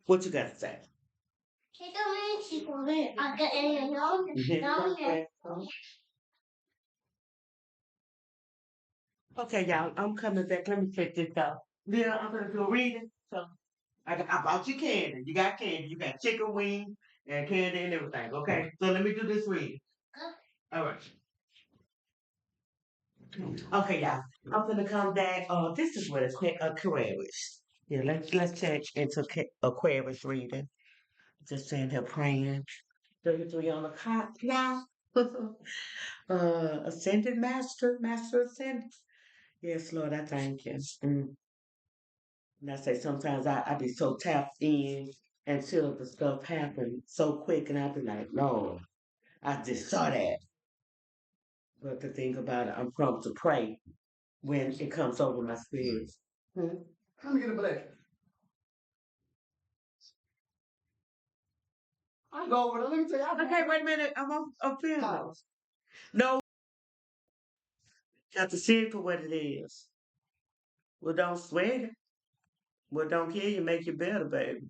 What you got to say? Okay, y'all, I'm coming back. Let me check this out. Yeah, I'm gonna do a reading. So I bought you candy. You got candy. You got chicken wings and candy and everything. Okay, so let me do this reading. All right. Okay, y'all. I'm gonna come back. This is what Aquarius. Yeah, let's check into Aquarius reading. Just saying here praying. 33 on the clock now. Ascended Master, Master Ascended. Yes, Lord, I thank you. And I say sometimes I be so tapped in until the stuff happen so quick, and I be like, Lord, I just saw that. But the thing about it, I'm prompt to pray when it comes over my spirit. Hmm? Let me get a blessing. I go over there. Let me tell you. Okay, wait a minute. I'm feeling. No, you have to see it for what it is. Well, don't sweat it. What don't kill you make you better, baby.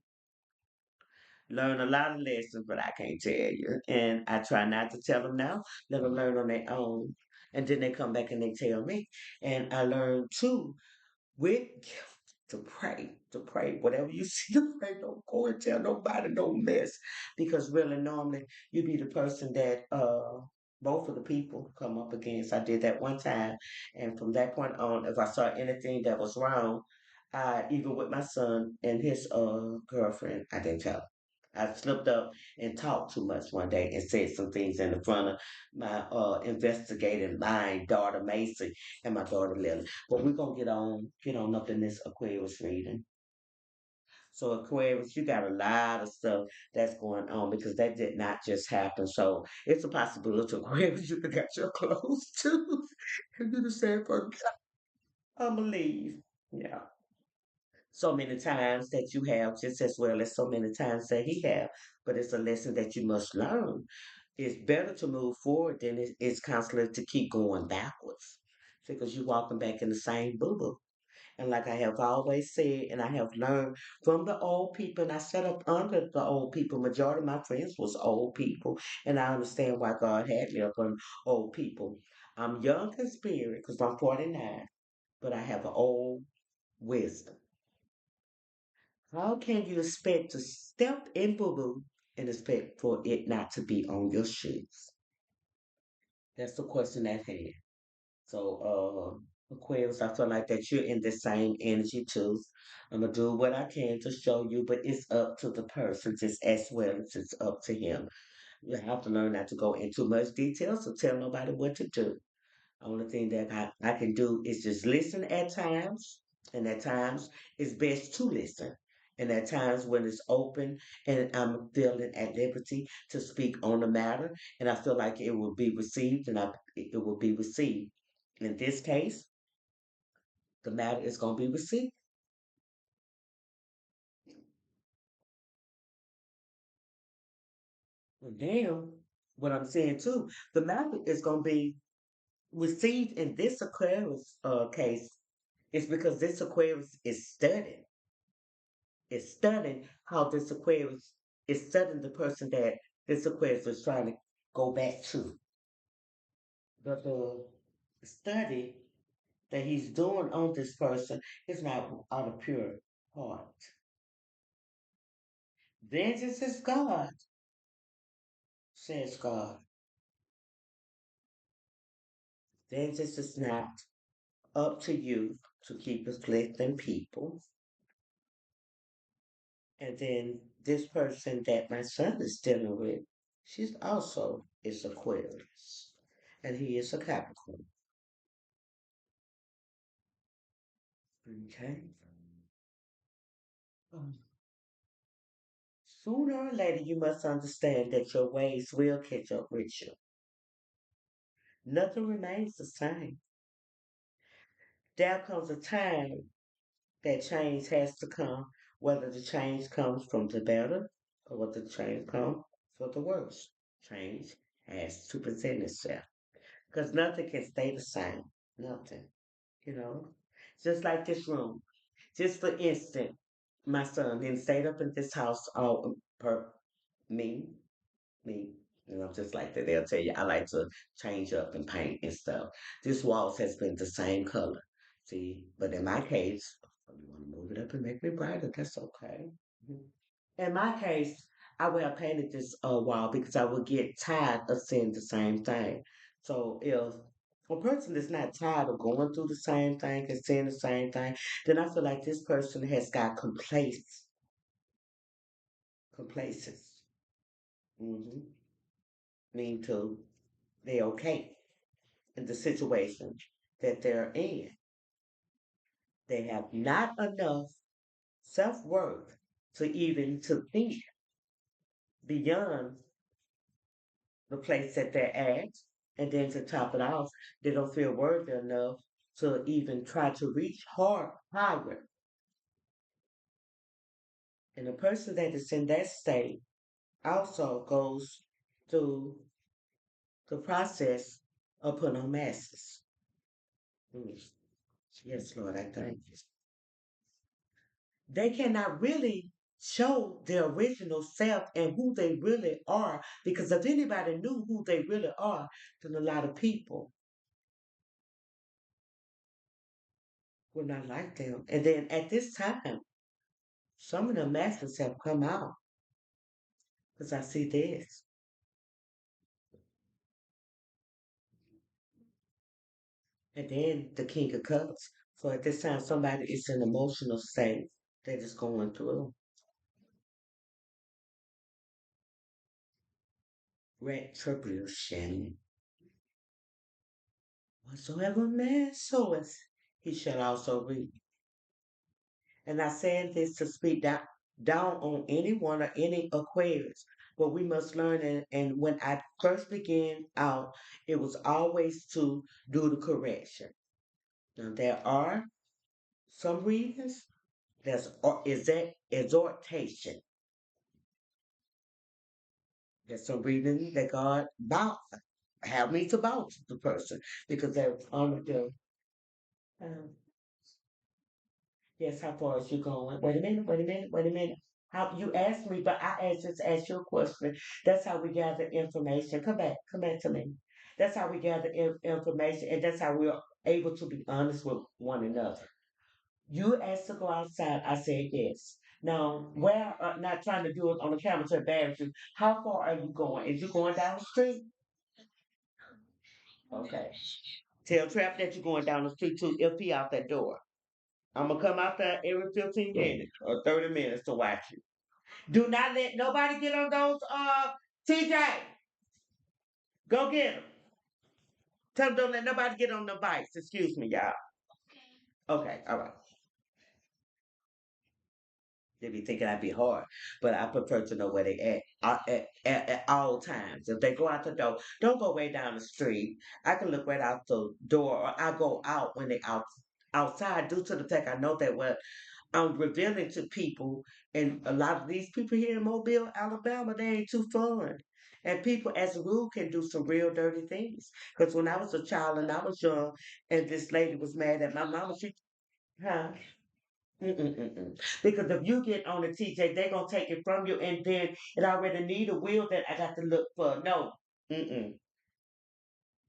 Learn a lot of lessons, but I can't tell you. And I try not to tell them now. Let them learn on their own. And then they come back and they tell me. And I learn too with to pray. Whatever you see to pray, don't go and tell nobody no mess. Because really normally you be the person that both of the people come up against. I did that one time. And from that point on, if I saw anything that was wrong, even with my son and his girlfriend, I didn't tell. I slipped up and talked too much one day and said some things in the front of my investigating mind, daughter Macy and my daughter Lily. But we're gonna get on up in this Aquarius reading. So Aquarius, you got a lot of stuff that's going on because that did not just happen. So it's a possibility Aquarius you could got your clothes too. And you the same person. I'ma leave. Yeah. So many times that you have just as well as so many times that he have. But it's a lesson that you must learn. It's better to move forward than it's constantly to keep going backwards because you're walking back in the same boo boo. And like I have always said, and I have learned from the old people, and I set up under the old people. Majority of my friends was old people, and I understand why God had me up on old people. I'm young in spirit because I'm 49, but I have an old wisdom. How can you expect to step in boo boo and expect for it not to be on your shoes? That's the question at hand. So, Aquarius, I feel like that you're in the same energy too. I'm gonna do what I can to show you, but it's up to the person just as well as it's up to him. You have to learn not to go into much detail, so tell nobody what to do. Only thing that I can do is just listen at times, and at times it's best to listen. And at times when it's open and I'm feeling at liberty to speak on the matter, and I feel like it will be received, and it will be received. In this case, the matter is going to be received. And now, what I'm saying too, the matter is going to be received in this Aquarius case. It's because this Aquarius is studying. It's studying how this Aquarius is studying the person that this Aquarius is trying to go back to. But the study that he's doing on this person is not out of pure heart. Vengeance is God, says God. Vengeance is not up to you to keep afflicting people. And then this person that my son is dealing with, she's also is Aquarius. And he is a Capricorn. Okay. Um, Sooner or later, you must understand that your ways will catch up with you. Nothing remains the same. There comes a time that change has to come, whether the change comes from the better or whether the change comes for the worse. Change has to present itself because nothing can stay the same. Nothing, you know. Just like this room. Just for instance. my son then stayed up in this house all per me, me. And I'm just like that. They'll tell you I like to change up and paint and stuff. This walls has been the same color. See, but in my case, if you want to move it up and make me brighter, that's okay. Mhm. In my case, I would have painted this wall because I would get tired of seeing the same thing. So if a person is not tired of going through the same thing and seeing the same thing, then I feel like this person has got complacence. Mm-hmm. Mean to they're okay in the situation that they're in. They have not enough self-worth to even to think beyond the place that they're at. And then to top it off, they don't feel worthy enough to even try to reach higher. And the person that is in that state also goes through the process of putting on masks. Mm. Yes, Lord, I thank you. They cannot really show their original self and who they really are because if anybody knew who they really are, then a lot of people would not like them. And then at this time, some of the masters have come out because I see this. And then the King of Cups. So at this time, somebody is in emotional state that is going through retribution. Whatsoever man soweth, he shall also reap. And I said this to speak down on anyone or any Aquarius. But we must learn, and when I first began out, it was always to do the correction. Now, there are some reasons, is that exhortation. There's some reasons that God have me to bounce the person because they're under the um, yes, how far is you going? Wait a minute, wait a minute, wait a minute. How you asked me, but just asked you a question. That's how we gather information. Come back to me. That's how we gather information, and that's how we're able to be honest with one another. You asked to go outside. I said yes. Now, where not trying to do it on the camera to embarrass you. How far are you going? Is you going down the street? Okay. Tell Trap that you're going down the street too if he out that door. I'm gonna come out there every 15 minutes or 30 minutes to watch you. Do not let nobody get on those TJ. Go get them. Tell them don't let nobody get on the bikes. Excuse me, y'all. Okay, all right. They be thinking I'd be hard, but I prefer to know where they at all times. If they go out the door, don't go way down the street. I can look right out the door, or I go out when they outside due to the fact I know that what I'm revealing to people, and a lot of these people here in Mobile, Alabama, they ain't too fun. And people, as a rule, can do some real dirty things. Because when I was a child and I was young, and this lady was mad at my mama, huh? Mm-mm-mm-mm. Because if you get on the TJ, they're gonna take it from you, and then it already need a wheel that I got to look for. No, mm-mm.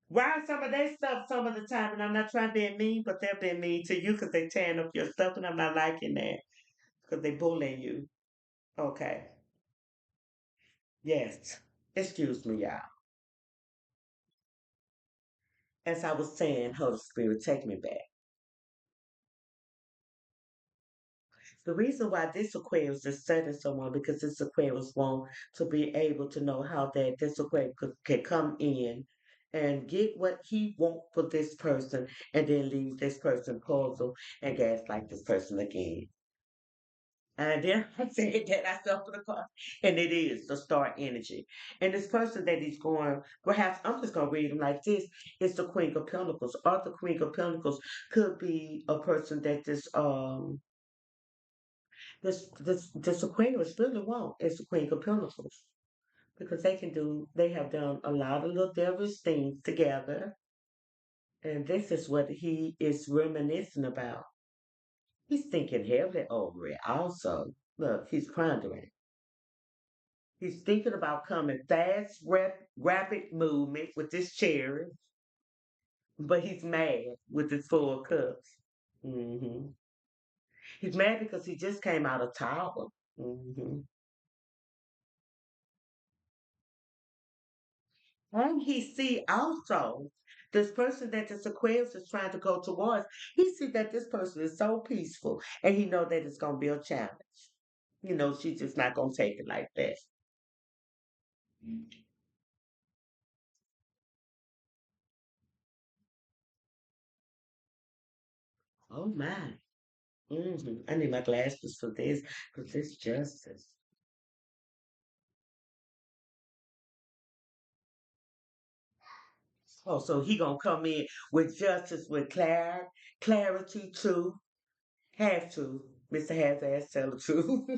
Ride some of their stuff some of the time, and I'm not trying to be mean, but they're being mean to you because they tearing up your stuff, and I'm not liking that because they bullying you. Okay. Yes. Excuse me, y'all. As I was saying, Holy Spirit, take me back. The reason why this Aquarius is studying someone because this Aquarius want to be able to know how that this Aquarius can come in and get what he want for this person and then leave this person puzzled and gaslight this person again. And then I said that I fell for the car. And it is the star energy. And this person that he's going, perhaps I'm just going to read him like this. It's the Queen of Pentacles. Or the Queen of Pentacles could be a person that this Aquarius really want. It's the Queen of Pentacles. Because they have done a lot of little devilish things together. And this is what he is reminiscing about. He's thinking heavily over it also. Look, he's pondering. He's thinking about coming fast, rapid movement with this cherry, but he's mad with his full cups. Hmm. He's mad because he just came out of tower. Hmm. And he see also this person that this Aquarius is trying to go towards. He see that this person is so peaceful, and he know that it's gonna be a challenge. You know, she's just not gonna take it like that. Oh my. I need my glasses for this, because this justice. Oh, so he gonna come in with justice, with clarity too. Have to. Mr. Has ass tell the truth.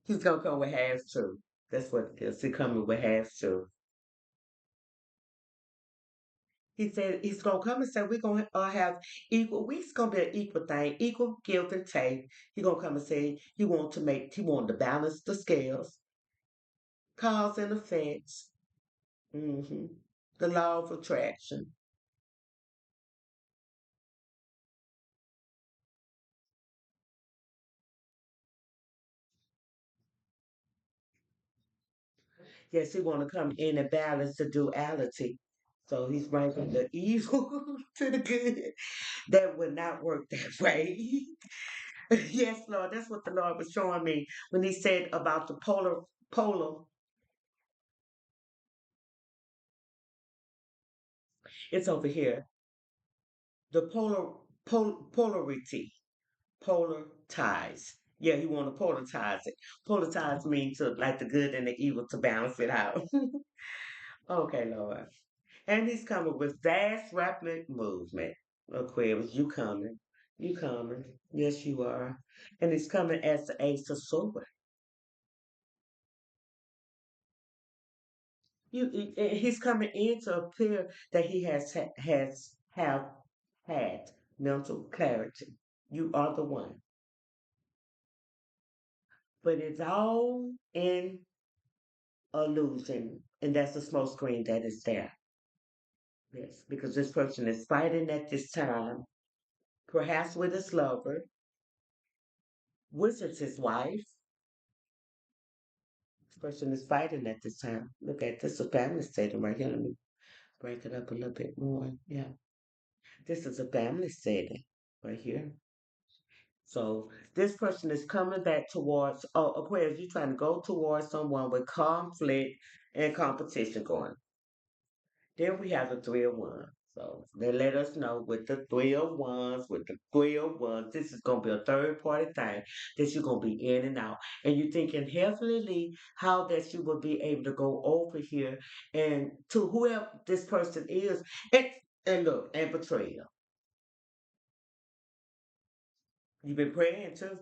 He's gonna come with has to. That's what it is. He coming with has to. He said he's gonna come and say we're gonna have equal. We's gonna be an equal thing, equal give and take. He gonna come and say he wanted to balance the scales, cause and effects. Hmm. The law of attraction. Yes, he want to come in and balance the duality. So he's bringing the evil to the good. That would not work that way. Yes, Lord, that's what the Lord was showing me when He said about the polar. It's over here. The polarity, polar ties. Yeah, He want to polarize it. Polarize means to like the good and the evil to balance it out. Okay, Lord. And he's coming with vast, rapid movement. Aquarius, you coming. You coming. Yes, you are. And he's coming as the ace of swords. He's coming in to appear that he has have had mental clarity. You are the one. But it's all in illusion. And that's the smoke screen that is there. Yes, because this person is fighting at this time, perhaps with his lover, which is his wife. This person is fighting at this time. Look at this, a family setting right here. Let me break it up a little bit more. Yeah. This is a family setting right here. So this person is coming back towards, Aquarius, you're trying to go towards someone with conflict and competition going. Then we have the three of wands. So they let us know with the three of wands, this is gonna be a third party thing that you're gonna be in and out. And you're thinking heavily how that you will be able to go over here and to whoever this person is and look and betrayal. You've been praying too.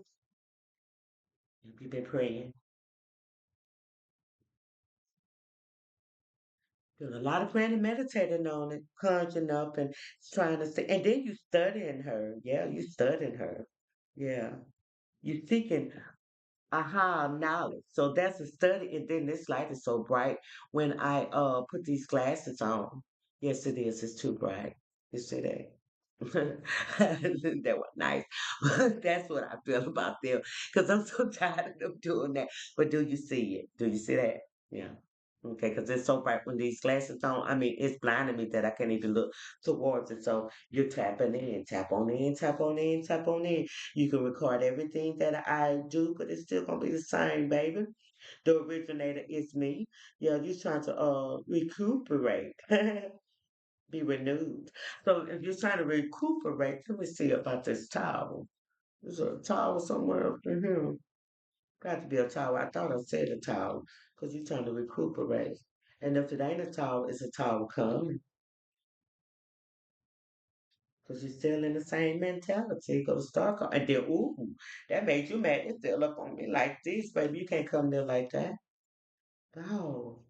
You've been praying. Doing a lot of praying and meditating on it, conjuring up and trying to say, and then you studying her. Yeah, you studying her. Yeah. You seeking aha knowledge. So that's a study. And then this light is so bright when I put these glasses on. Yes, it is. It's too bright. You see that? That was nice. That's what I feel about them. Because I'm so tired of them doing that. But do you see it? Do you see that? Yeah. Okay, because it's so bright when these glasses on. I mean, it's blinding me that I can't even look towards it. So you're tapping in, tap on in, tap on in, tap on in. You can record everything that I do, but it's still gonna be the same, baby. The originator is me. Yeah, you're trying to recuperate, be renewed. So if you're trying to recuperate, let me see about this towel. There's a towel somewhere up in here. Got to be a towel. I thought I said a towel because you're trying to recuperate. And if it ain't a towel, it's a towel coming because you're still in the same mentality. Go to start and then, ooh, that made you mad. It still up on me like this, baby. You can't come there like that. Oh,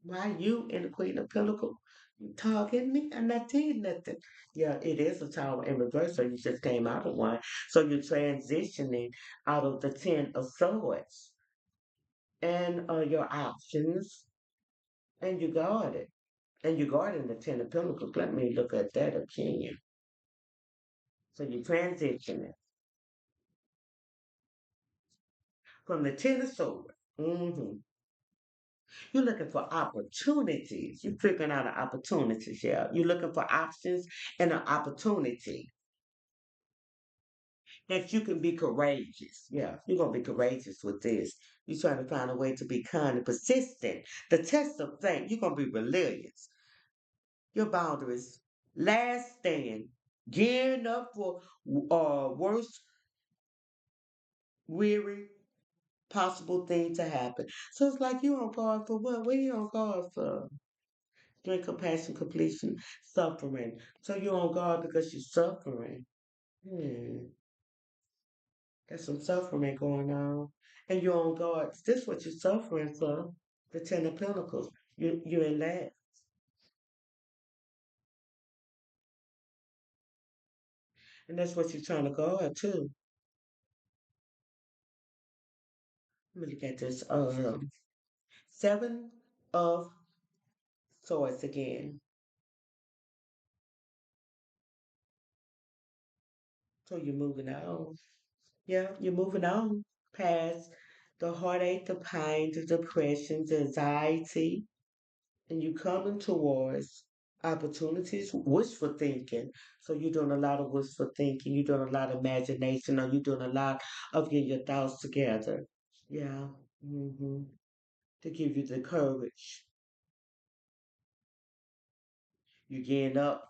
why you in the Queen of Pentacles? You talking me? I'm not telling nothing. Yeah, it is a tower in reverse, so you just came out of one. So you're transitioning out of the Ten of Swords and your options, and you guard it. And you guarding the Ten of Pentacles. Let me look at that again. So you're transitioning from the Ten of Swords. You're looking for opportunities. You're figuring out an opportunity, yeah. You're looking for options and an opportunity that you can be courageous. Yeah, you're gonna be courageous with this. You're trying to find a way to be kind and persistent. The test of faith, you're gonna be resilient. Your boundaries, last stand, gearing up for worst, weary, possible thing to happen. So it's like you on guard for what? What are you on guard for? Drink compassion, completion, suffering. So you're on guard because you're suffering. Hmm. There's some suffering going on. And you're on guard. This what you're suffering for. The Ten of Pentacles. You're in that. And that's what you're trying to guard too. Let me look at this. Seven of Swords again. So you're moving on. Yeah, you're moving on past the heartache, the pain, the depression, the anxiety, and you're coming towards opportunities, wishful thinking. So you're doing a lot of wishful thinking, you're doing a lot of imagination, or you're doing a lot of getting your thoughts together. Yeah. To give you the courage. You're getting up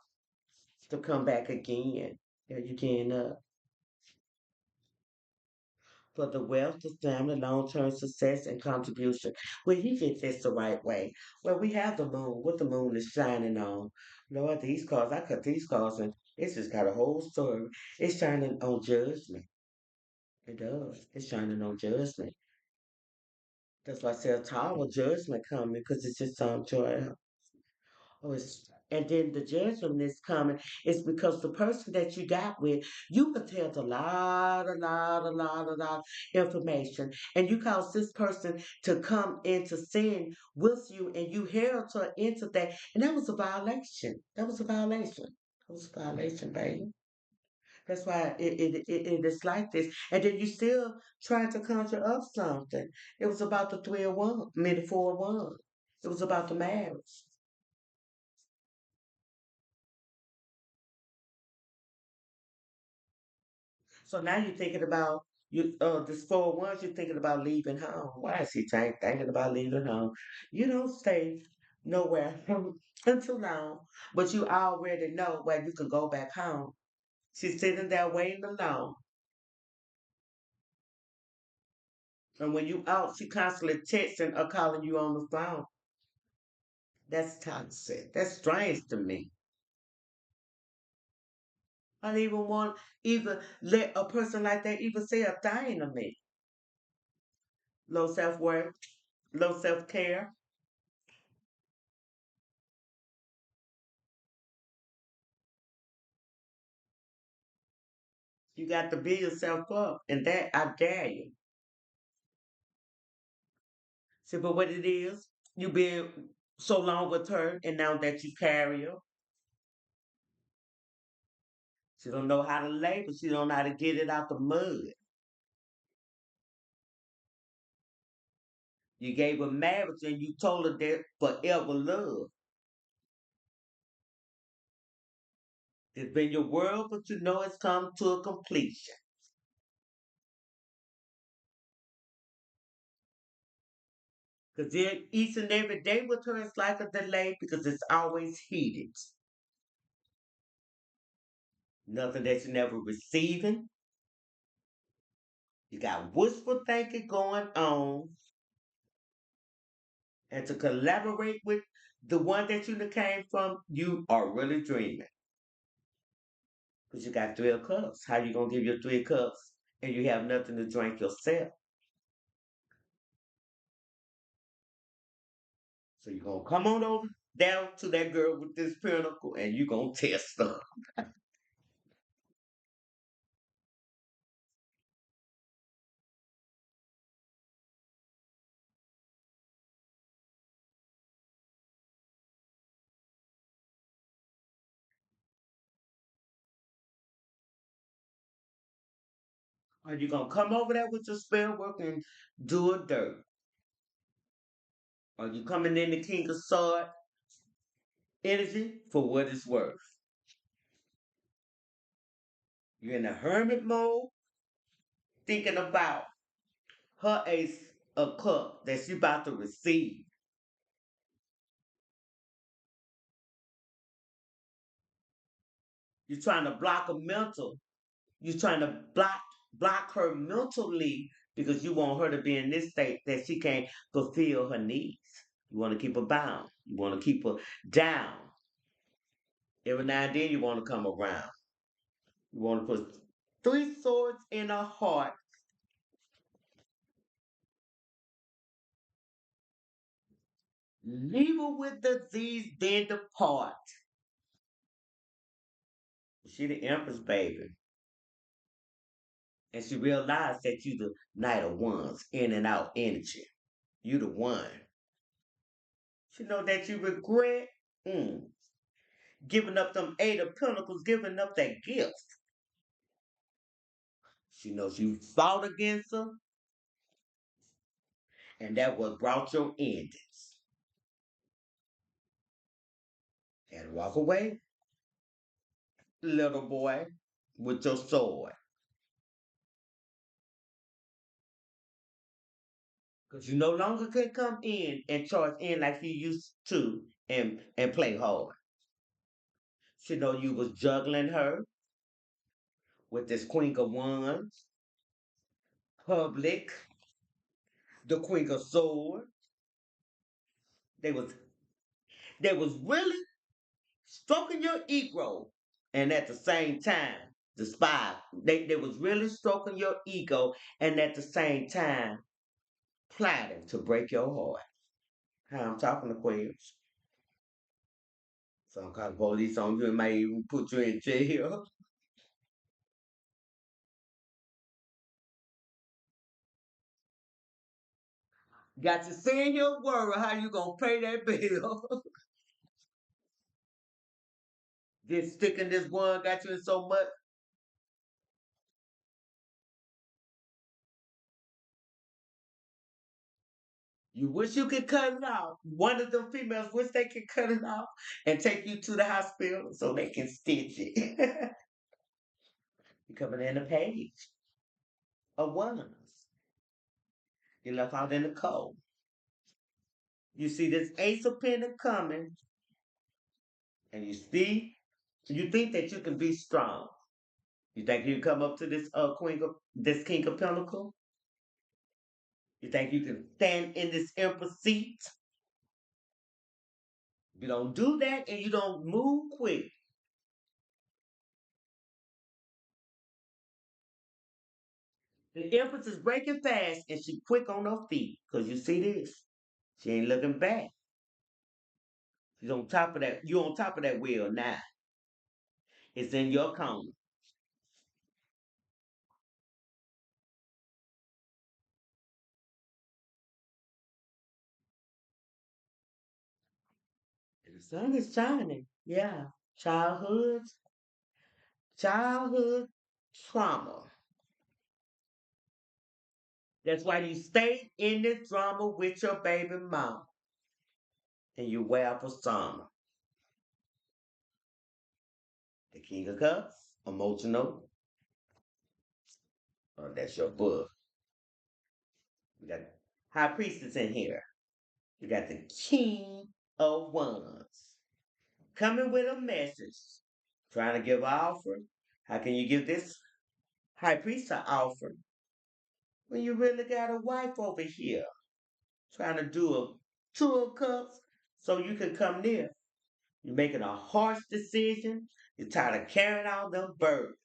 to come back again. Yeah, you're getting up. For the wealth, the family, long-term success, and contribution. Well, he gets this the right way. Well, we have the moon. What the moon is shining on. Lord, these cards, I cut these cards and it's just got a whole story. It's shining on judgment. It does. It's shining on judgment. That's why I say a tower judgment coming because it's just on joy. Oh, and then the judgment is coming is because the person that you got with, you can tell a lot information, and you cause this person to come into sin with you, and you held her into that, and that was a violation. That was a violation. That was a violation, baby. That's why it is like this. And then you still trying to conjure up something. It was about the three of one, I mean the four of one. It was about the marriage. So now you're thinking about this four ones. You're thinking about leaving home. Why is he thinking about leaving home? You don't stay nowhere until now, but you already know where you can go back home. She's sitting there waiting alone, and when you out, she constantly texting or calling you on the phone. That's toxic. That's strange to me. I don't even want even let a person like that even say a thing to me. Low self worth, low self care. You got to build yourself up, and that I dare you. See, but what it is, you been so long with her, and now that you carry her, she don't know how to labor. She don't know how to get it out the mud. You gave her marriage, and you told her that forever love. It's been your world, but you know it's come to a completion. Because each and every day with her is like a delay because it's always heated. Nothing that you never receiving. You got wishful thinking going on. And to collaborate with the one that you done came from, you are really dreaming. Because you got three of cups. How you gonna give your three of cups and you have nothing to drink yourself? So you gonna come on over? down to that girl with this pinnacle and you gonna test her. Are you gonna come over there with your spell work and do a dirt? Are you coming in the King of Sword energy for what it's worth? You're in a hermit mode, thinking about her ace of cup that she about to receive. You're trying to block a mental. You're trying to block her mentally because you want her to be in this state that she can't fulfill her needs. You want to keep her bound. You want to keep her down. Every now and then you want to come around. You want to put three swords in her heart. Leave her with disease, then depart. She the Empress baby. And she realized that you the Knight of Wands, in and out energy. You the one. She know that you regret giving up them Eight of Pentacles, giving up that gift. She knows you fought against her, and that what brought your endings. And walk away, little boy, with your sword. Because you no longer can come in and charge in like you used to and play hard. She know you was juggling her with this Queen of Wands, public, the Queen of Swords. They was they was really stroking your ego, and at the same time, the spy, they was really stroking your ego, and at the same time, plotting to break your heart. How I'm talking to Queens. Some kind of police on you and might even put you in jail. Got you sitting here worried how you gonna pay that bill. This sticking this one got you in so much. You wish you could cut it off. One of the females wish they could cut it off and take you to the hospital so they can stitch it. You're coming in a page of wands. You left out in the cold. You see this ace of pentacles coming, and you think that you can be strong. You think you can come up to this this king of pentacles? You think you can stand in this emperor seat? If you don't do that and you don't move quick, the empress is breaking fast and she quick on her feet. Cause you see this, she ain't looking back. She's on top of that. You on top of that wheel now. It's in your corner. The sun is shining. Yeah. Childhood, childhood trauma. That's why you stay in this drama with your baby mom and you wear for summer. The King of Cups, emotional. That's your book. We got High Priestess in here. You got the King of Wands coming with a message, trying to give an offer. How can you give this High Priest an offer when you really got a wife over here trying to do a Two of Cups so you can come near? You're making a harsh decision. You're tired of carrying out them burdens.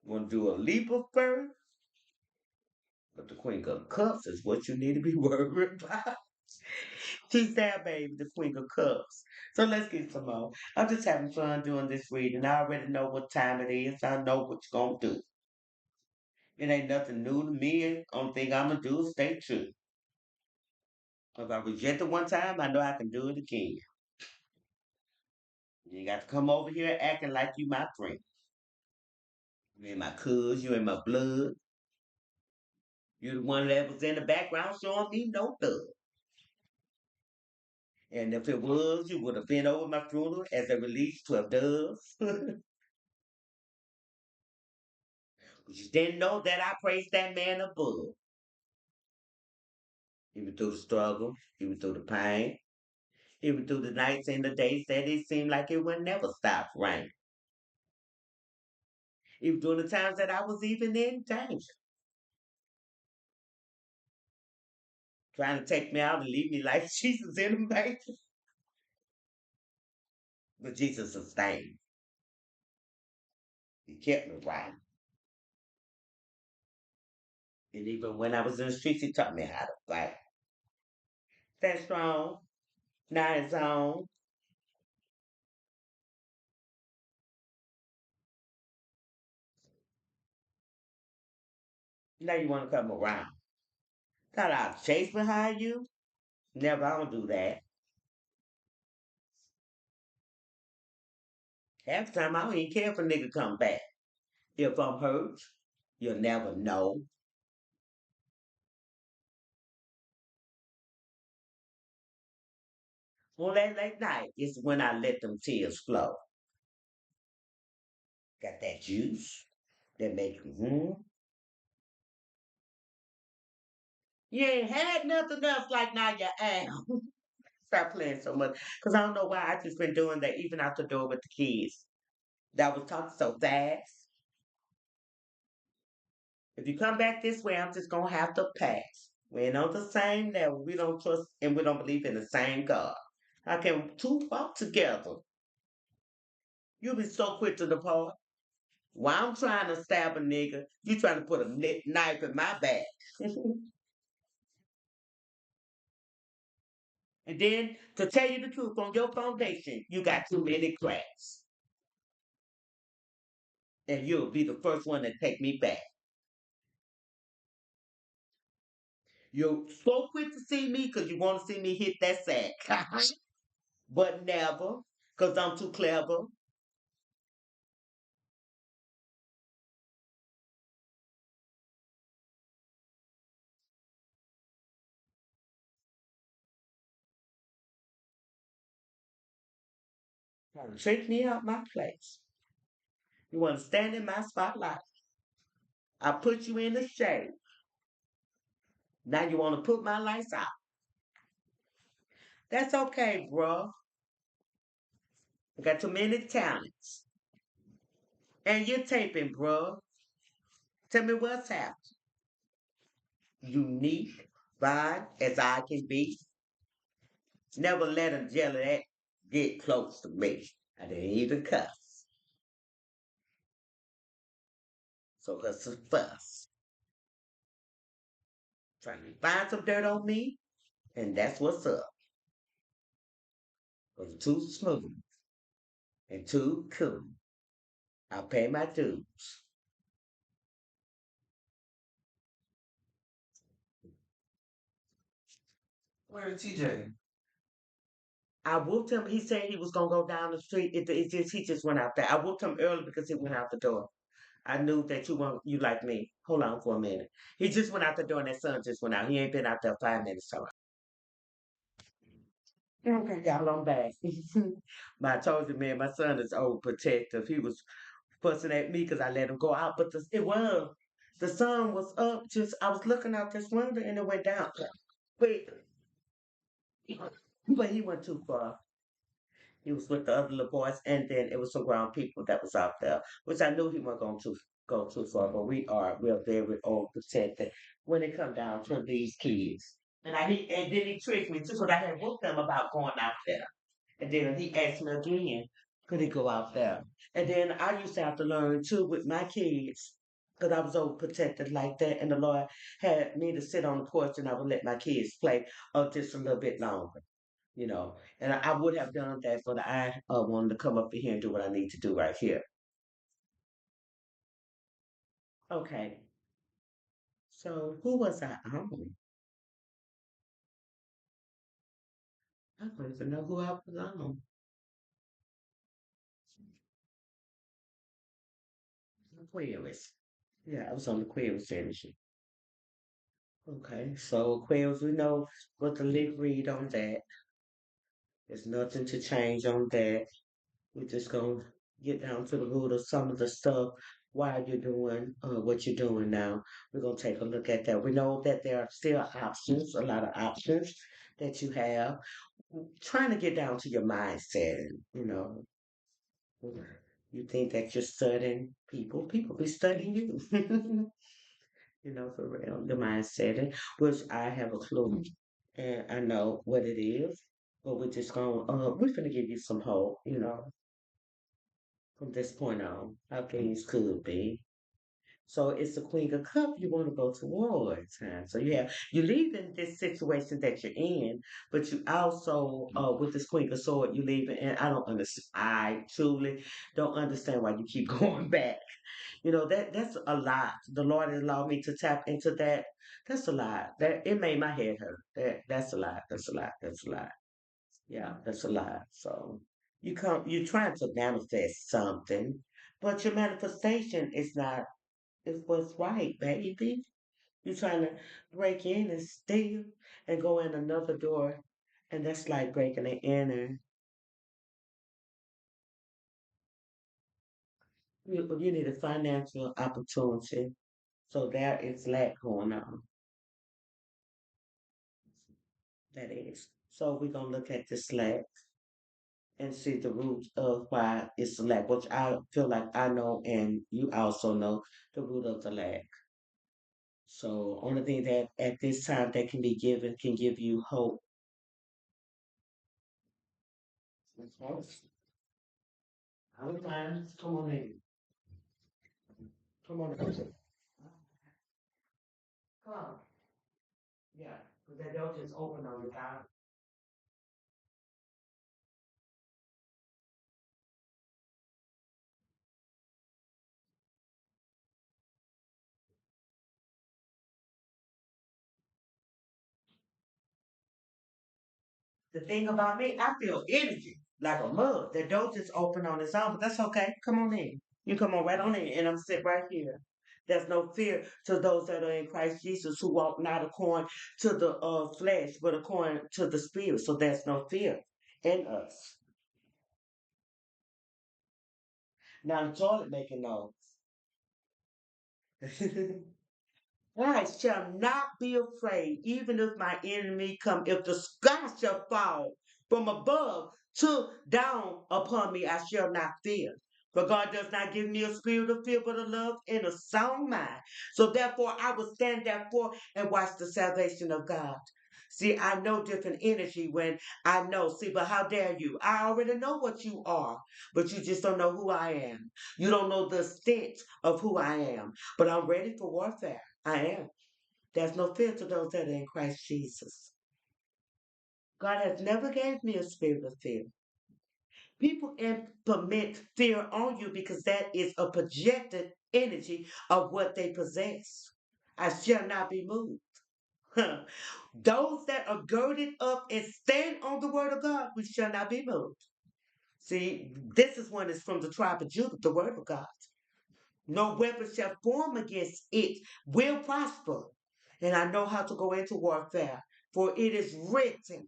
You want to do a leap of faith? But the Queen of Cups is what you need to be worried about. She's that baby, the Queen of Cups. So let's get some more. I'm just having fun doing this reading. I already know what time it is. I know what you're gonna do. It ain't nothing new to me. Only thing I'm gonna do is stay true. If I reject it one time, I know I can do it again. You got to come over here acting like you my friend. You ain't my cuz, you ain't my blood. You the one that was in the background showing me no love. And if it was, you would have been over my funeral as they released 12 doves. But you didn't know that I praised that man above. Even through the struggle, even through the pain, even through the nights and the days that it seemed like it would never stop raining. Even during the times that I was even in danger, trying to take me out and leave me like Jesus in the manger. But Jesus sustained me. He kept me right. And even when I was in the streets, he taught me how to fight. Stand strong, not his own. Now you want to come around. Thought I'd chase behind you? Never, I don't do that. Half the time, I don't even care if a nigga come back. If I'm hurt, you'll never know. On that late night is when I let them tears flow. Got that juice that make you, You ain't had nothing else like now you am. Stop playing so much. Because I don't know why I just been doing that even out the door with the kids. That was talking so fast. If you come back this way, I'm just gonna have to pass. We ain't on the same level. We don't trust and we don't believe in the same God. How can two walk together? You be so quick to depart. While I'm trying to stab a nigga, you trying to put a knife in my back. And then, to tell you the truth, on your foundation, you got too many cracks. And you'll be the first one to take me back. You're so quick to see me because you want to see me hit that sack. But never, because I'm too clever. Trying to trick me out my place. You want to stand in my spotlight. I put you in the shade. Now you want to put my lights out. That's okay, bro. I got too many talents. And you're taping, bro. Tell me what's happening. Unique, fine as I can be. Never let a jelly that get close to me. I didn't even cuss. So that's a fuss. Trying to find some dirt on me, and that's what's up. Was too smooth and too cool. I'll pay my dues. Where's TJ? I whooped him. He said he was gonna go down the street. It just he just went out there. I whooped him early because he went out the door. I knew that you want you like me. Hold on for a minute. He just went out the door and that sun just went out. He ain't been out there 5 minutes. So okay, y'all I'm back. But I told you, man, my son is overprotective. He was fussing at me because I let him go out, but the sun was up. Just I was looking out this window and it went down. Wait, but he went too far. He was with the other little boys, and then it was some grown people that was out there, which I knew he wasn't going to go too far. But we're very overprotected when it come down to these kids. And then he tricked me too, because I had whooped him about going out there. And then he asked me again, could he go out there? And then I used to have to learn too with my kids, because I was overprotected like that. And the Lord had me to sit on the porch and I would let my kids play just a little bit longer. And I would have done that, but I wanted to come up here and do what I need to do right here. Okay, so who was I on? I don't even know who I was on. Aquarius. Yeah, I was on the Aquarius energy. Okay, so Aquarius, we know what the lip read on that. There's nothing to change on that. We're just gonna get down to the root of some of the stuff why you're doing what you're doing now. We're gonna take a look at that. We know that there are still options, a lot of options that you have. Trying to get down to your mindset, you think that you're studying people, people be studying you. For real, the mindset, which I have a clue and I know what it is, but we're gonna give you some hope, from this point on, how things could be. So it's the Queen of Cups you want to go towards. Huh? So you leave in this situation that you're in, but you also with this Queen of Sword you leave it, and I don't understand. I truly don't understand why you keep going back. That's a lot. The Lord has allowed me to tap into that. That's a lot. That it made my head hurt. That's a lot. That's a lot. That's a lot. Yeah, that's a lot. So you're trying to manifest something, but your manifestation is what's right, baby. You're trying to break in and steal and go in another door, and that's like breaking and enter. You need a financial opportunity, so there is lack going on. That is. So we're gonna look at this lack and see the root of why it's lack, which I feel like I know and you also know the root of the lack. So only thing that at this time that can be given can give you hope. Okay. Sometimes, come on in. Come on in. Come on. Yeah. Because that door just open on the guy. The thing about me, I feel energy like a mug. The door just open on its own, but that's okay. Come on in. You come on right on in, and I'm sit right here. There's no fear to those that are in Christ Jesus who walk not according to the flesh, but according to the spirit. So there's no fear in us. Now the toilet making noise. I shall not be afraid, even if my enemy come. If the sky shall fall from above to down upon me, I shall not fear. For God does not give me a spirit of fear, but of love and a sound mind. So therefore, I will stand therefore and watch the salvation of God. See, I know different energy when I know. See, but how dare you? I already know what you are, but you just don't know who I am. You don't know the extent of who I am. But I'm ready for warfare. I am. There's no fear to those that are in Christ Jesus. God has never gave me a spirit of fear. People implement fear on you because that is a projected energy of what they possess. I shall not be moved. Those that are girded up and stand on the word of God, we shall not be moved. See, this is one that's from the tribe of Judah, the word of God. No weapon shall form against it will prosper. And I know how to go into warfare. For it is written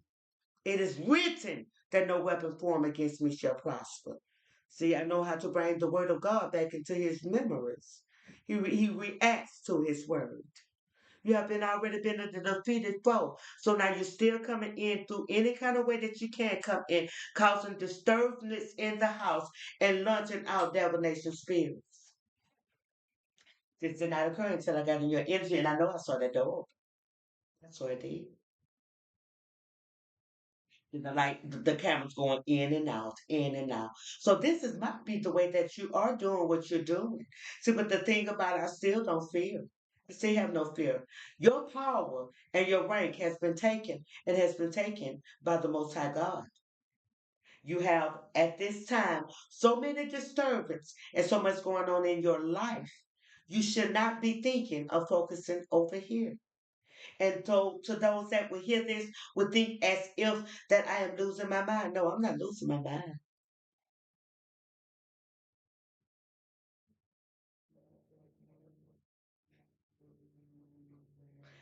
that no weapon formed against me shall prosper. See, I know how to bring the word of God back into his memories. He reacts to his word. You have already been a defeated foe. So now you're still coming in through any kind of way that you can come in, causing disturbance in the house and launching out divination spirits. This did not occur until I got in your energy, and I know I saw that door open. That's what I did. Like the camera's going in and out, in and out. So this is might be the way that you are doing what you're doing. See, but the thing about it, I still don't fear. Say have no fear. Your power and your rank has been taken and has been taken by the Most High God. You have at this time so many disturbances and so much going on in your life. You should not be thinking of focusing over here. And so to those that will hear this would think as if that I am losing my mind. No, I'm not losing my mind.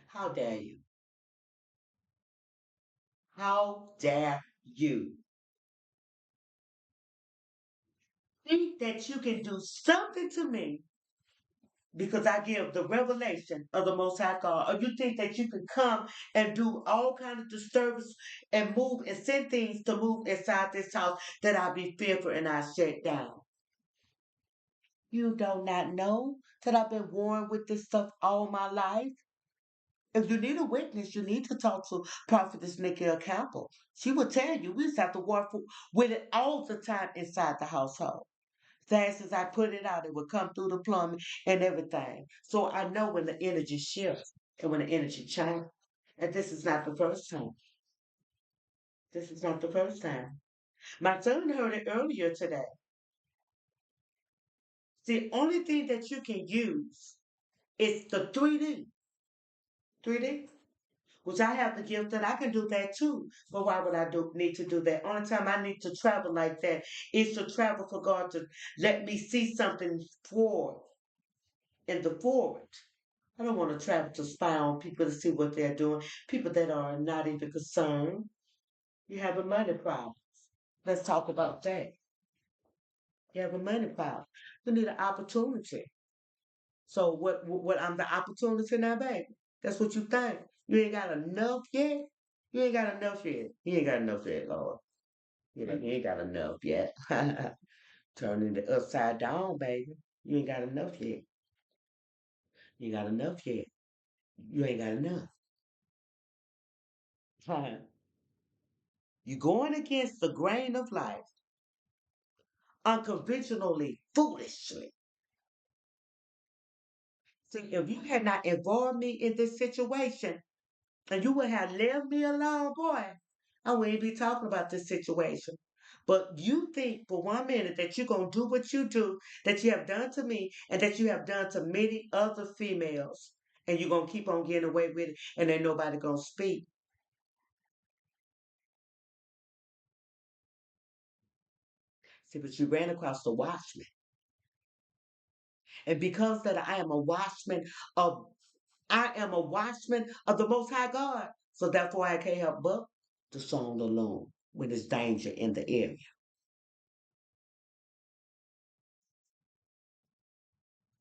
How dare you? How dare you think that you can do something to me because I give the revelation of the Most High God, or you think that you can come and do all kind of disturbance and move and send things to move inside this house that I be fearful and I shut down. You do not know that I've been warned with this stuff all my life. If you need a witness, you need to talk to Prophetess Nikki Campbell. She will tell you we used to have to work with it all the time inside the household. Fast as I put it out, it would come through the plumbing and everything. So I know when the energy shifts and when the energy changes. And this is not the first time. This is not the first time. My son heard it earlier today. The only thing that you can use is the 3D. 3D. Which I have the gift that I can do that too. But why would I need to do that? Only time I need to travel like that is to travel for God to let me see something forward in the forward. I don't want to travel to spy on people to see what they're doing. People that are not even concerned. You have a money problem. Let's talk about that. You have a money problem. You need an opportunity. So what I'm the opportunity now, baby? That's what you think. You ain't got enough yet. You ain't got enough yet. You ain't got enough yet, Lord. You ain't got enough yet. Turning it upside down, baby. You ain't got enough yet. You ain't got enough yet. You ain't got enough. You're going against the grain of life, unconventionally, foolishly. See, if you had not involved me in this situation and you would have left me alone, boy, I wouldn't be talking about this situation. But you think for 1 minute that you're going to do what you do, that you have done to me, and that you have done to many other females, and you're going to keep on getting away with it, and ain't nobody going to speak. See, but you ran across the watchman. And because that I am a watchman of the Most High God. So therefore, I can't help but to sound alone when there's danger in the area.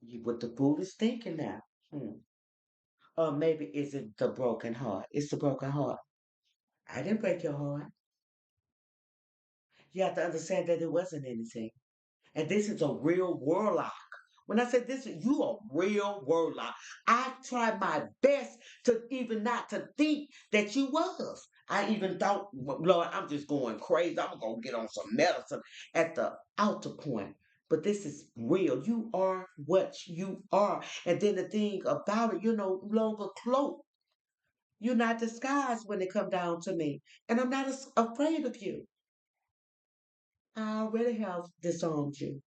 You what the fool is thinking now. Or maybe is it the broken heart? It's the broken heart. I didn't break your heart. You have to understand that it wasn't anything. And this is a real warlock. When I said this, you a real warlock. I tried my best to even not to think that you was. I even thought, Lord, I'm just going crazy. I'm gonna get on some medicine at the altar point. But this is real. You are what you are. And then the thing about it, you're no longer cloaked. You're not disguised when it come down to me. And I'm not afraid of you. I already have disarmed you.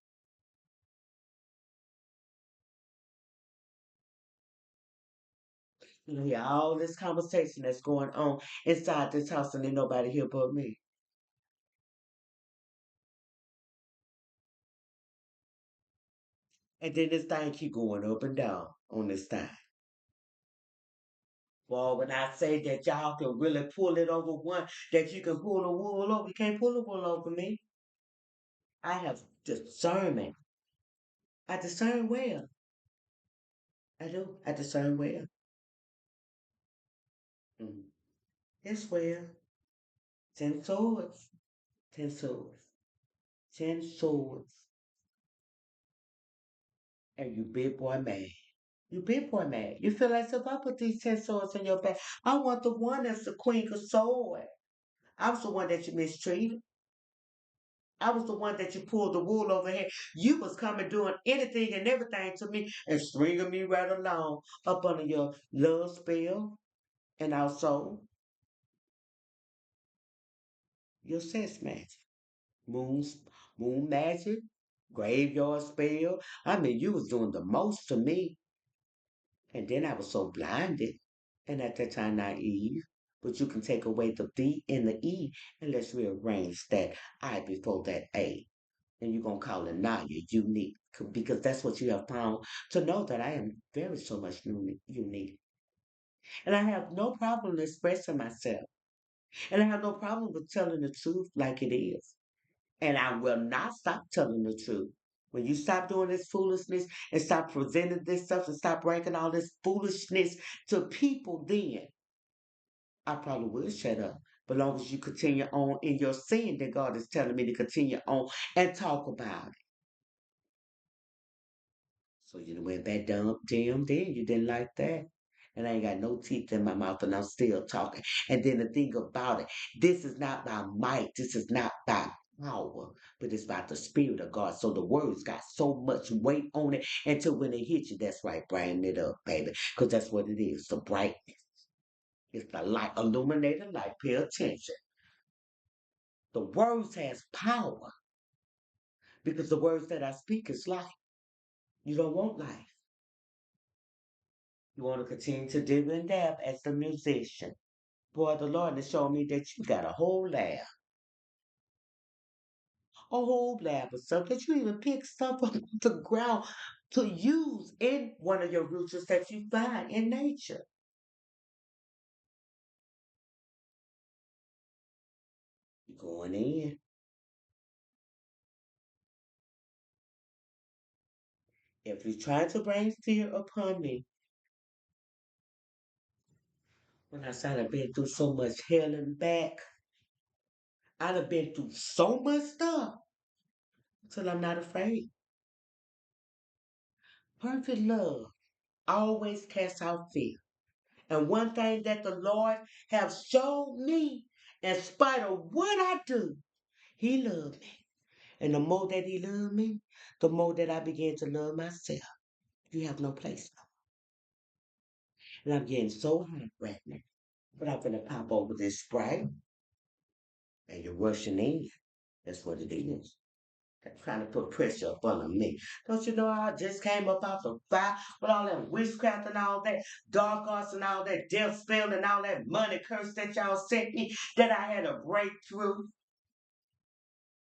You hear all this conversation that's going on inside this house, and ain't nobody here but me. And then this thing keep going up and down on this thing. Well, when I say that y'all can really pull it over one, that you can pull the wool over, you can't pull the wool over me. I have discernment. I discern well. I do. I discern well. Mm. Yes, well. 10 swords. 10 swords. 10 swords. And you big boy mad. You big boy mad. You feel as if I put these 10 swords in your back. I want the one that's the queen of sword. I was the one that you mistreated. I was the one that you pulled the wool over here. You was coming doing anything and everything to me and stringing me right along up under your love spell and also your sex magic. Moon, moon magic, graveyard spell. I mean, you was doing the most to me. And then I was so blinded and at that time naive. But you can take away the D and the E and let's rearrange that I before that A. And you're going to call it Naya unique because that's what you have found to know that I am very so much unique. And I have no problem expressing myself. And I have no problem with telling the truth like it is. And I will not stop telling the truth. When you stop doing this foolishness and stop presenting this stuff and stop bringing all this foolishness to people, then I probably will shut up. But long as you continue on in your sin, that God is telling me to continue on and talk about it. So you went back down, damn, then you didn't like that. And I ain't got no teeth in my mouth and I'm still talking. And then the thing about it, this is not by might, this is not by power, but it's by the Spirit of God. So the words got so much weight on it until when it hit you, that's right, brighten it up, baby. Because that's what it is, the brightness. It's the light, illuminated light. Pay attention. The words has power because the words that I speak is life. You don't want life. You want to continue to dib and dab as the musician. Boy, the Lord has shown me that you got a whole lab of stuff that you even pick stuff up off the ground to use in one of your roots that you find in nature. You're going in. If you try to bring fear upon me, when I said I've been through so much hell and back, I'd have been through so much stuff till I'm not afraid. Perfect love always casts out fear. And one thing that the Lord has shown me, in spite of what I do, He loved me. And the more that He loved me, the more that I began to love myself. You have no place now. And I'm getting so hot right now. But I'm gonna pop over this Sprite and you're rushing in. That's what it is. They're trying to put pressure up on me. Don't you know I just came up out the fire with all that witchcraft and all that dark arts and all that death spell and all that money curse that y'all sent me that I had a breakthrough?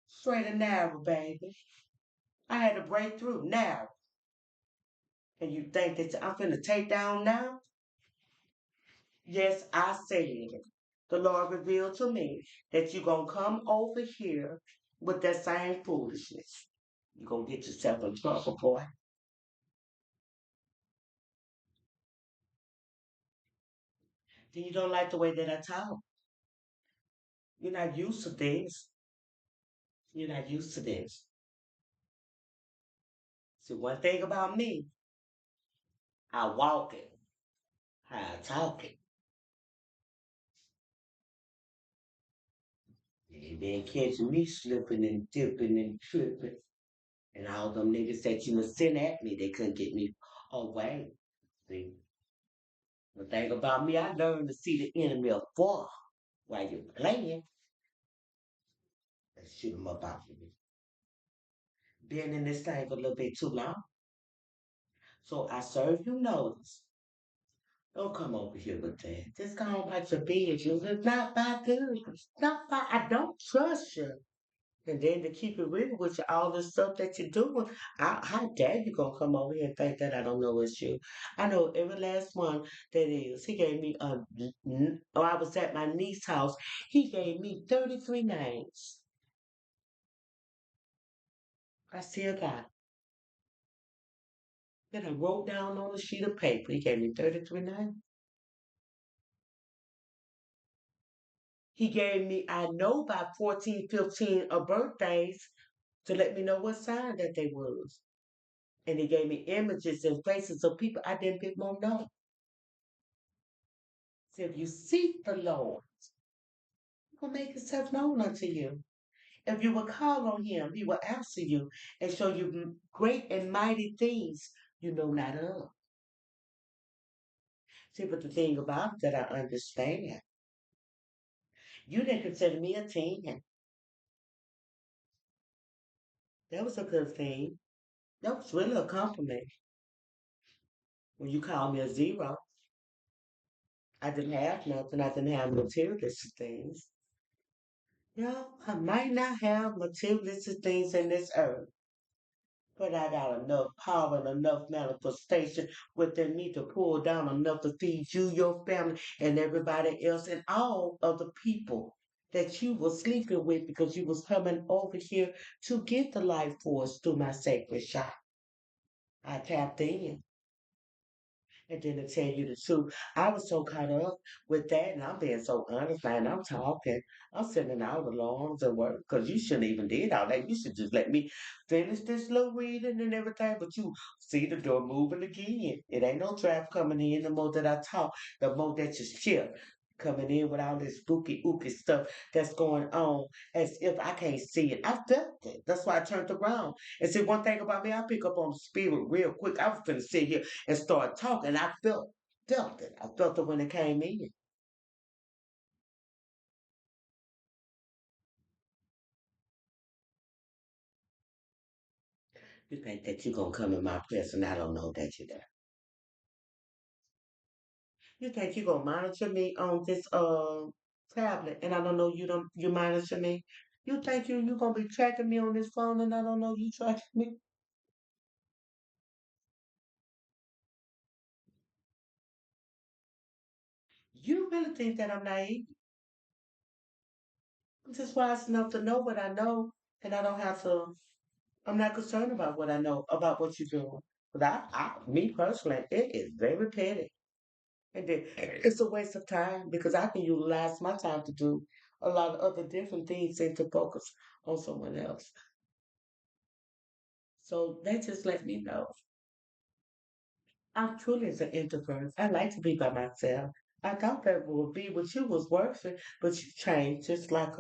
Straight and narrow, baby. I had a breakthrough now. And you think that I'm finna take down now? Yes, I said it. The Lord revealed to me that you're gonna come over here with that same foolishness. You're gonna get yourself in trouble, boy. Then you don't like the way that I talk. You're not used to this. You're not used to this. See, one thing about me, I walk it, how I talk it. You been catching me slipping and dipping and tripping. And all them niggas that you must send at me, they couldn't get me away. See, the thing about me, I learned to see the enemy afar while you're playing and shoot them up out of me. Been in this thing for a little bit too long. So I serve you notice. Don't come over here with that. Just go on about your business. It's not by good. It's not by, I don't trust you. And then to keep it real with you, all the stuff that you're doing, how dare you gonna come over here and think that I don't know it's you? I know every last one that is. He gave me I was at my niece's house. He gave me 33 names. I still got it. Then I wrote down on a sheet of paper. He gave me 33 names. He gave me, I know by 14, 15 of birthdays to let me know what sign that they was. And he gave me images and faces of people I didn't pick more know. So if you seek the Lord, He will make Himself known unto you. If you will call on him, he will answer you and show you great and mighty things you know not of. See, but the thing about it that I understand, you didn't consider me a 10. That was a good thing. That was really a compliment. When you called me a zero, I didn't have nothing. I didn't have materialistic things. I might not have materialistic things in this earth, but I got enough power and enough manifestation within me to pull down enough to feed you, your family, and everybody else, and all of the people that you were sleeping with because you was coming over here to get the life force through my sacred shop. I tapped in. And then to tell you the truth, I was so caught up with that, and I'm being so honest, man. I'm talking, I'm sending out alarms and work because you shouldn't even did all that. You should just let me finish this little reading and everything. But you see the door moving again. It ain't no traffic coming in. The more that I talk, the more that you shift. Coming in with all this spooky ooky stuff that's going on as if I can't see it. I felt it. That's why I turned around. And see, one thing about me, I pick up on the spirit real quick. I was finna sit here and start talking. I felt it. I felt it when it came in. You think that you're gonna come in my presence? I don't know that you're there. You think you're gonna monitor me on this tablet, and I don't know you monitor me. You think you gonna be tracking me on this phone, and I don't know you tracking me. You really think that I'm naive? I'm just wise enough to know what I know, and I don't have to. I'm not concerned about what I know about what you're doing. But me personally, it is very petty. And then it's a waste of time because I can utilize my time to do a lot of other different things and to focus on someone else. So that just let me know. I'm truly an introvert. I like to be by myself. I thought that would be what you was worth it, but you changed just like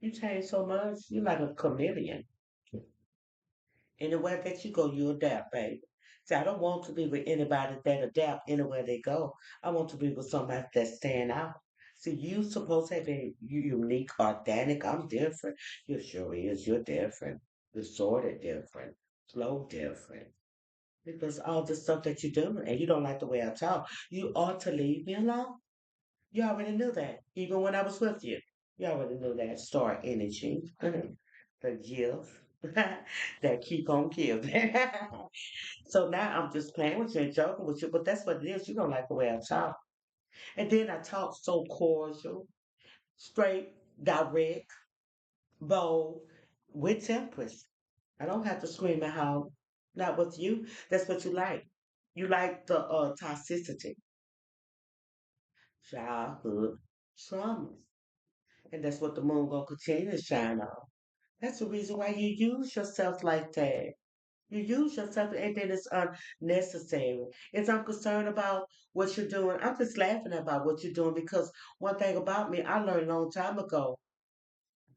you changed so much. You're like a chameleon. Anywhere that you go, you adapt, baby. See, I don't want to be with anybody that adapt anywhere they go. I want to be with somebody that stand out. See, you supposed to be unique, organic. I'm different. You sure is. You're different. You're sort of different. Flow different. Because all the stuff that you do, and you don't like the way I talk, you ought to leave me alone. You already knew that, even when I was with you. You already knew that star energy, the gift that keep on giving. So now I'm just playing with you and joking with you, but that's what it is. You don't like the way I talk. And then I talk so cordial, straight, direct, bold, with temperance. I don't have to scream and howl. Not with you. That's what you like. You like the toxicity, childhood trauma. And that's what the moon gonna continue to shine on. That's the reason why you use yourself like that. You use yourself and then it's unnecessary. If I'm concerned about what you're doing, I'm just laughing about what you're doing because one thing about me, I learned a long time ago,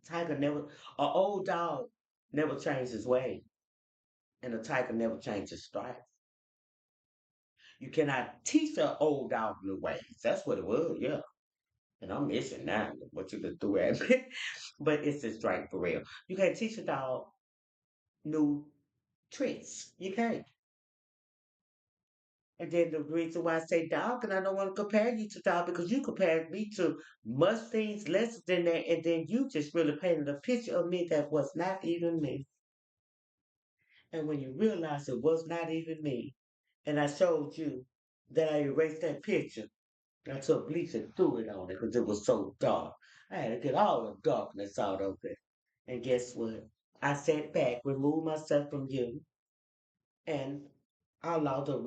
tiger never, an old dog never changed his way, and a tiger never changed his stripes. You cannot teach an old dog new ways. That's what it was, yeah. And I'm missing now what you been through at me. But it's just right for real. You can't teach a dog new tricks. You can't. And then the reason why I say dog, and I don't want to compare you to dog because you compared me to much things less than that, and then you just really painted a picture of me that was not even me. And when you realize it was not even me, and I showed you that I erased that picture, I took bleach and threw it on it because it was so dark. I had to get all the darkness out of it. And guess what? I sat back, removed myself from you, and I allowed the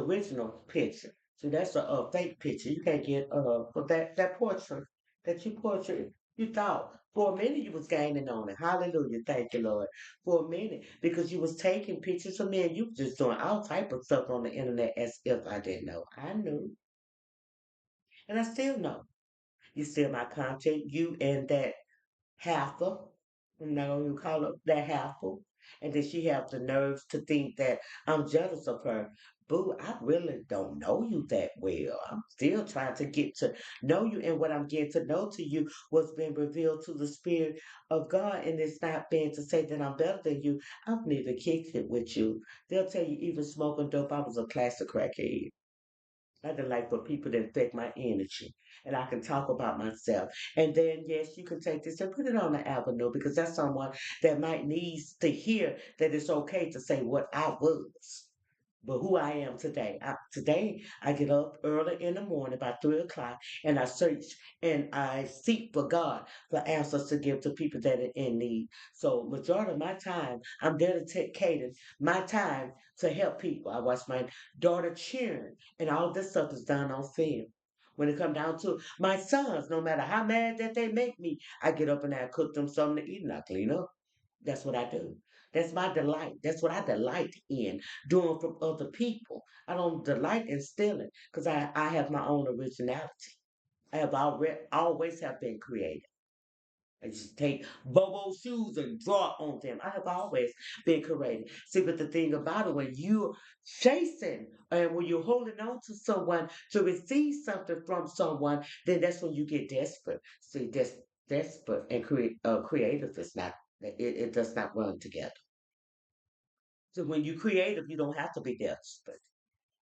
original picture. So that's a fake picture. You can't get for that portrait that you portrait. You thought for a minute you was gaining on it. Hallelujah, thank you, Lord. For a minute, because you was taking pictures of me and you was just doing all type of stuff on the internet as if I didn't know. I knew, and I still know. You still my content. You and that half I'm not gonna call her that half and then she have the nerves to think that I'm jealous of her. Boo, I really don't know you that well. I'm still trying to get to know you, and what I'm getting to know to you was being revealed to the Spirit of God, and it's not being to say that I'm better than you. I've never kicked it with you. They'll tell you even smoking dope, I was a classic crackhead. I can like for people that affect my energy. And I can talk about myself. And then, yes, you can take this and put it on the avenue because that's someone that might needs to hear that it's okay to say what I was. But who I am today. Today, I get up early in the morning, about 3 o'clock, and I search and I seek for God for answers to give to people that are in need. So, majority of my time, I'm dedicating my time to help people. I watch my daughter cheering, and all this stuff is done on film. When it come down to my sons, no matter how mad that they make me, I get up and I cook them something to eat and I clean up. That's what I do. That's my delight. That's what I delight in doing from other people. I don't delight in stealing because I have my own originality. I have always have been creative. I just take Bobo shoes and draw on them. I have always been creative. See, but the thing about it, when you're chasing and when you're holding on to someone to receive something from someone, then that's when you get desperate. See, desperate and creative is not. It does not run together. So when you're creative, you don't have to be desperate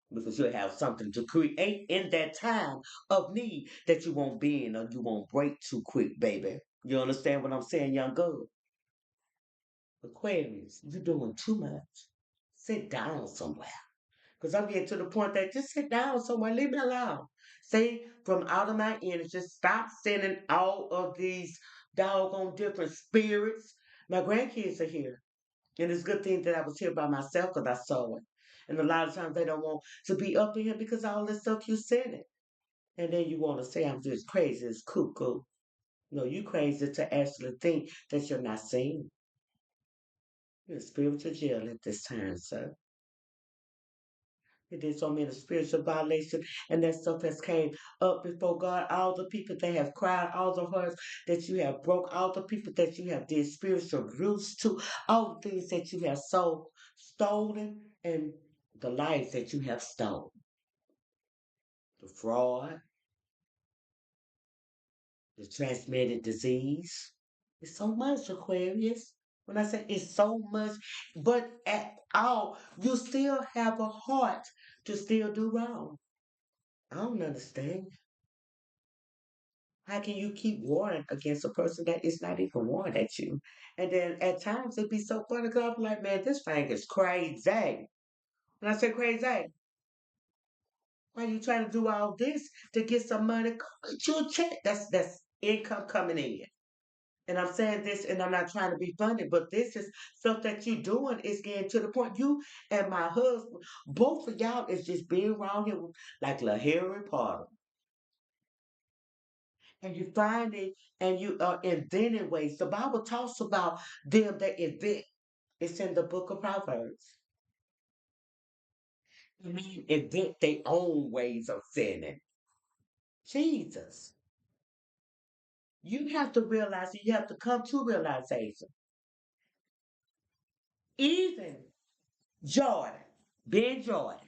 because you'll have something to create in that time of need that you won't be in or you won't break too quick, baby. You understand what I'm saying, young girl? Aquarius, you're doing too much. Sit down somewhere. Because I'm getting to the point that just sit down somewhere, leave me alone. See, from out of my energy, stop sending all of these doggone different spirits. My grandkids are here. And it's a good thing that I was here by myself because I saw it. And a lot of times they don't want to be up in here because all this stuff you said it. And then you want to say I'm just crazy, it's cuckoo. No, you crazy to actually think that you're not seen. You're in spiritual jail at this time, sir. You did so many spiritual violations, and that stuff has came up before God. All the people that have cried, all the hearts that you have broke, all the people that you have did spiritual abuse to, all the things that you have stolen, and the lives that you have stolen, the fraud, the transmitted disease. It's so much, Aquarius. When I say it's so much, but at all, you still have a heart to still do wrong. I don't understand. How can you keep warring against a person that is not even warring at you? And then at times it'd be so funny because I'm like, man, this thing is crazy. When I say crazy, why you trying to do all this to get some money? Cut you a check. That's income coming in. And I'm saying this, and I'm not trying to be funny, but this is stuff that you doing is getting to the point. You and my husband, both of y'all is just being around here like La Harry Potter. And you find it and you are inventing ways. The Bible talks about them that invent. It's in the book of Proverbs. I mean, invent their own ways of sinning. Jesus. You have to realize, you have to come to realization. Even Jordan, Ben Jordan,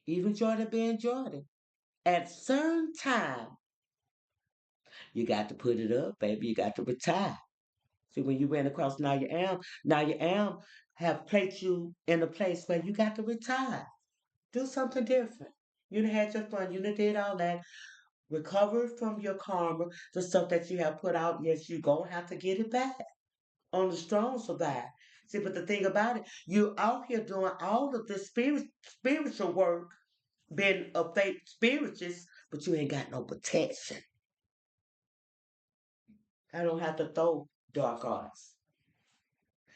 even Jordan, Ben Jordan, at certain time, you got to put it up, baby. You got to retire. See, when you ran across now you am have placed you in a place where you got to retire. Do something different. You done had your fun. You done did all that. Recover from your karma, the stuff that you have put out. Yes, you gonna have to get it back on the strong side. See, but the thing about it, you out here doing all of this spiritual work, being a fake spiritualist, but you ain't got no protection. I don't have to throw dark arts.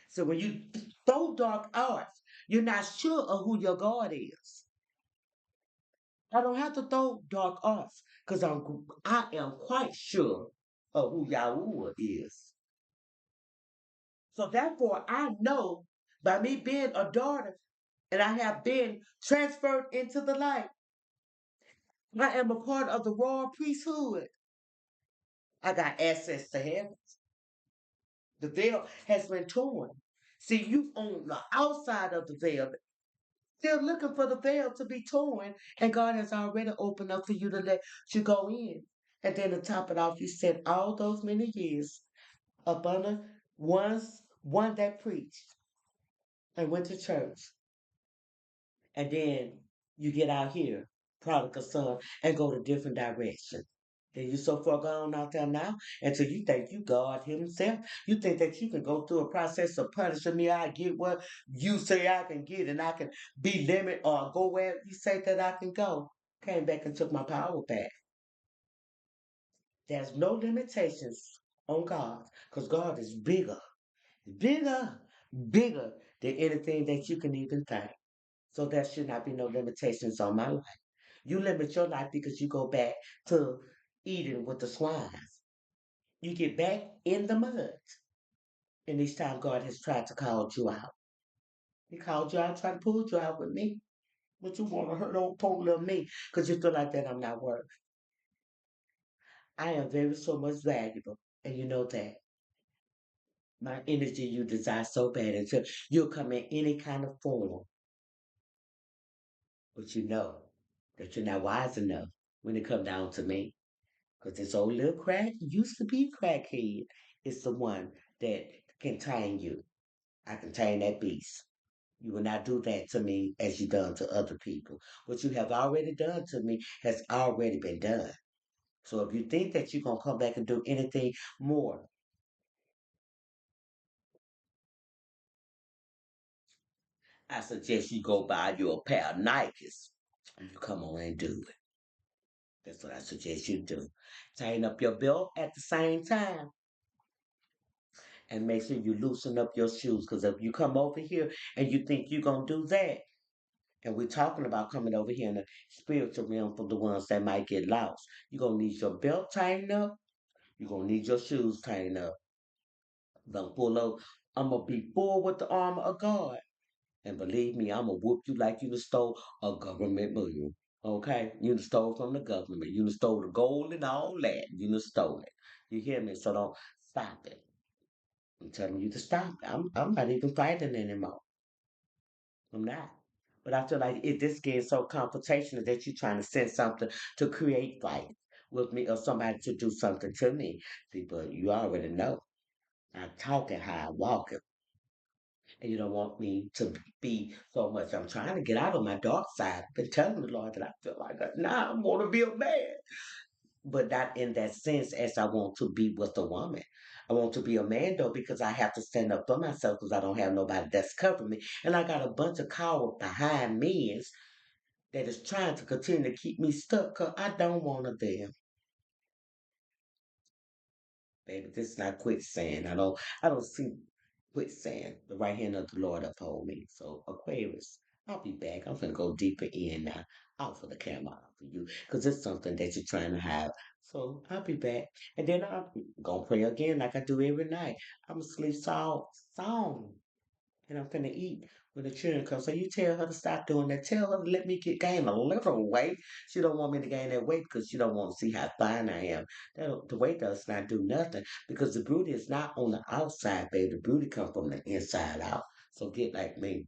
So when you throw dark arts, you're not sure of who your God is. I don't have to throw dark arts because I am quite sure of who Yahuwah is. So therefore, I know by me being a daughter and I have been transferred into the light, I am a part of the royal priesthood. I got access to heaven. The veil has been torn. See, you on the outside of the veil, still looking for the veil to be torn, and God has already opened up for you to let you go in. And then to top it off, you said all those many years up under one that preached and went to church, and then you get out here, prodigal son, and go to different direction. Then you so far gone out there now until you think you God Himself. You think that you can go through a process of punishing me. I get what you say I can get, and I can be limited or go where you say that I can go. Came back and took my power back. There's no limitations on God because God is bigger, bigger than anything that you can even think. So there should not be no limitations on my life. You limit your life because you go back to eating with the swines. You get back in the mud. And each time God has tried to call you out. He called you out, tried to pull you out with me. But you want to hurt old poor little me because you feel like that I'm not worth. I am very so much valuable. And you know that. My energy you desire so bad until you'll come in any kind of form. But you know that you're not wise enough when it come down to me. Because this old little crack used to be a crackhead. It's the one that can tame you. I can tame that beast. You will not do that to me as you done to other people. What you have already done to me has already been done. So if you think that you're gonna come back and do anything more, I suggest you go buy you a pair of Nikes and you come on and do it. That's what I suggest you do. Tighten up your belt at the same time and make sure you loosen up your shoes. Because if you come over here and you think you're going to do that, and we're talking about coming over here in the spiritual realm for the ones that might get lost, you're going to need your belt tightened up. You're going to need your shoes tightened up. I'm going to be full with the armor of God. And believe me, I'm going to whoop you like you done stole a government million. Okay? You done stole from the government. You done stole the gold and all that. You done stole it. You hear me? So don't stop it. I'm telling you to stop. I'm not even fighting anymore. I'm not. But I feel like this getting so confrontational that you're trying to send something to create fight with me or somebody to do something to me. See, but you already know. I'm talking how I walk it. And you don't want me to be so much. I'm trying to get out of my dark side. I've been telling the Lord that I feel like that. Now I want to be a man. But not in that sense as I want to be with a woman. I want to be a man though because I have to stand up for myself because I don't have nobody that's covering me. And I got a bunch of coward behind me that is trying to continue to keep me stuck because I don't want to them. Baby, this is not quicksand. I don't see quicksand. The right hand of the Lord uphold me. So Aquarius, I'll be back. I'm gonna go deeper in now. Out for the camera out for you. Because it's something that you're trying to have. So I'll be back. And then I'm gonna pray again like I do every night. I'm gonna sleep song. And I'm finna eat when the children come. So you tell her to stop doing that. Tell her to let me gain a little weight. She don't want me to gain that weight because she don't want to see how fine I am. The weight does not do nothing because the beauty is not on the outside, baby. The beauty come from the inside out. So get like me.